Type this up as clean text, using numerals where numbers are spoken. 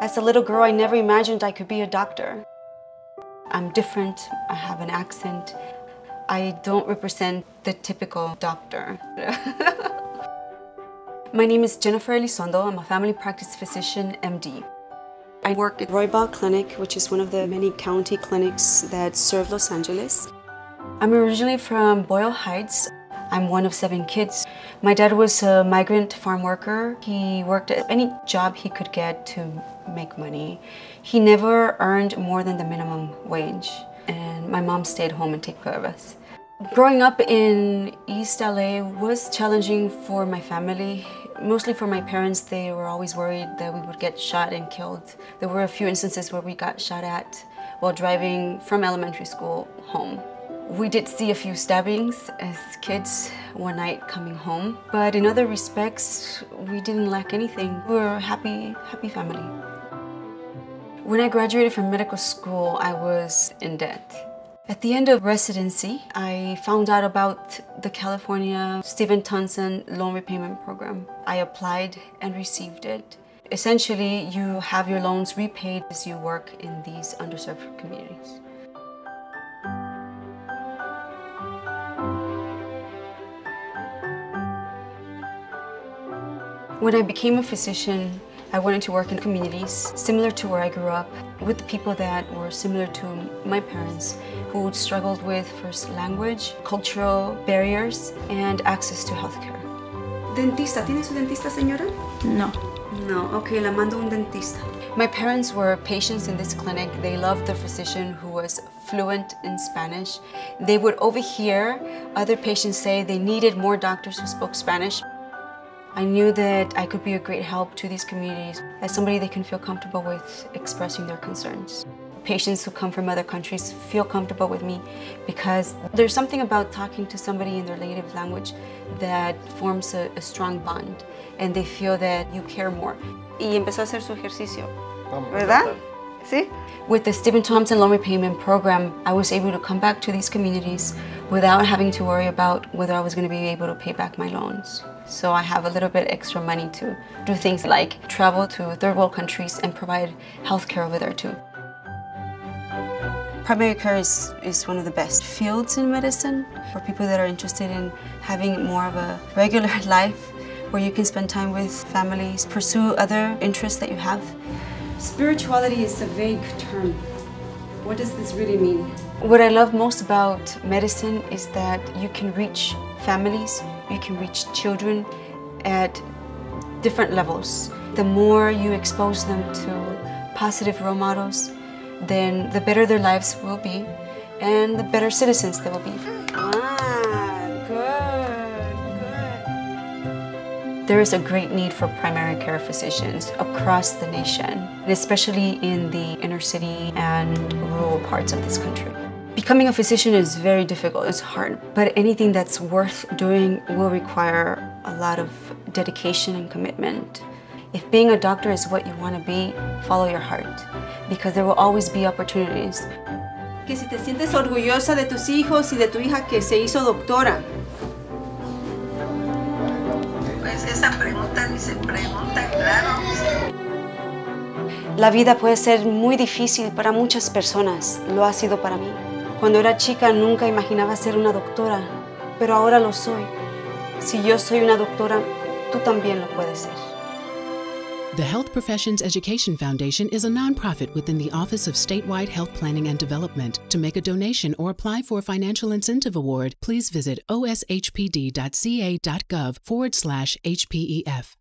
As a little girl, I never imagined I could be a doctor. I'm different, I have an accent. I don't represent the typical doctor. My name is Jennifer Elizondo. I'm a family practice physician, MD. I work at Roybal Clinic, which is one of the many county clinics that serve Los Angeles. I'm originally from Boyle Heights. I'm one of 7 kids. My dad was a migrant farm worker. He worked at any job he could get to make money. He never earned more than the minimum wage, and my mom stayed home and took care of us. Growing up in East LA was challenging for my family. Mostly for my parents, they were always worried that we would get shot and killed. There were a few instances where we got shot at while driving from elementary school home. We did see a few stabbings as kids one night coming home, but in other respects, we didn't lack anything. We were a happy family. When I graduated from medical school, I was in debt. At the end of residency, I found out about the California Stephen Thompson Loan Repayment Program. I applied and received it. Essentially, you have your loans repaid as you work in these underserved communities. When I became a physician, I wanted to work in communities similar to where I grew up, with the people that were similar to my parents, who struggled with first language, cultural barriers, and access to healthcare. ¿Dentista? ¿Tiene su dentista, señora? No. No, okay, la mando un dentista. My parents were patients in this clinic. They loved the physician who was fluent in Spanish. They would overhear other patients say they needed more doctors who spoke Spanish. I knew that I could be a great help to these communities as somebody they can feel comfortable with expressing their concerns. Patients who come from other countries feel comfortable with me because there's something about talking to somebody in their native language that forms a strong bond, and they feel that you care more. Y empezó a hacer su ejercicio, ¿verdad? ¿Sí? With the Stephen Thompson Loan Repayment Program, I was able to come back to these communities without having to worry about whether I was going to be able to pay back my loans. So I have a little bit extra money to do things like travel to third world countries and provide health care over there too. Primary care is one of the best fields in medicine for people that are interested in having more of a regular life where you can spend time with families, pursue other interests that you have. Spirituality is a vague term. What does this really mean? What I love most about medicine is that you can reach families, you can reach children at different levels. The more you expose them to positive role models, then the better their lives will be and the better citizens they will be. There is a great need for primary care physicians across the nation, and especially in the inner city and rural parts of this country. Becoming a physician is very difficult, it's hard, but anything that's worth doing will require a lot of dedication and commitment. If being a doctor is what you want to be, follow your heart, because there will always be opportunities. Que si te sientes orgullosa de tus hijos y de tu hija que se hizo doctora. Pues esa pregunta ni se pregunta, claro. La vida puede ser muy difícil para muchas personas, lo ha sido para mí. Cuando era chica nunca imaginaba ser una doctora, pero ahora lo soy. Si yo soy una doctora, tú también lo puedes ser. The Health Professions Education Foundation is a nonprofit within the Office of Statewide Health Planning and Development. To make a donation or apply for a financial incentive award, please visit oshpd.ca.gov/HPEF.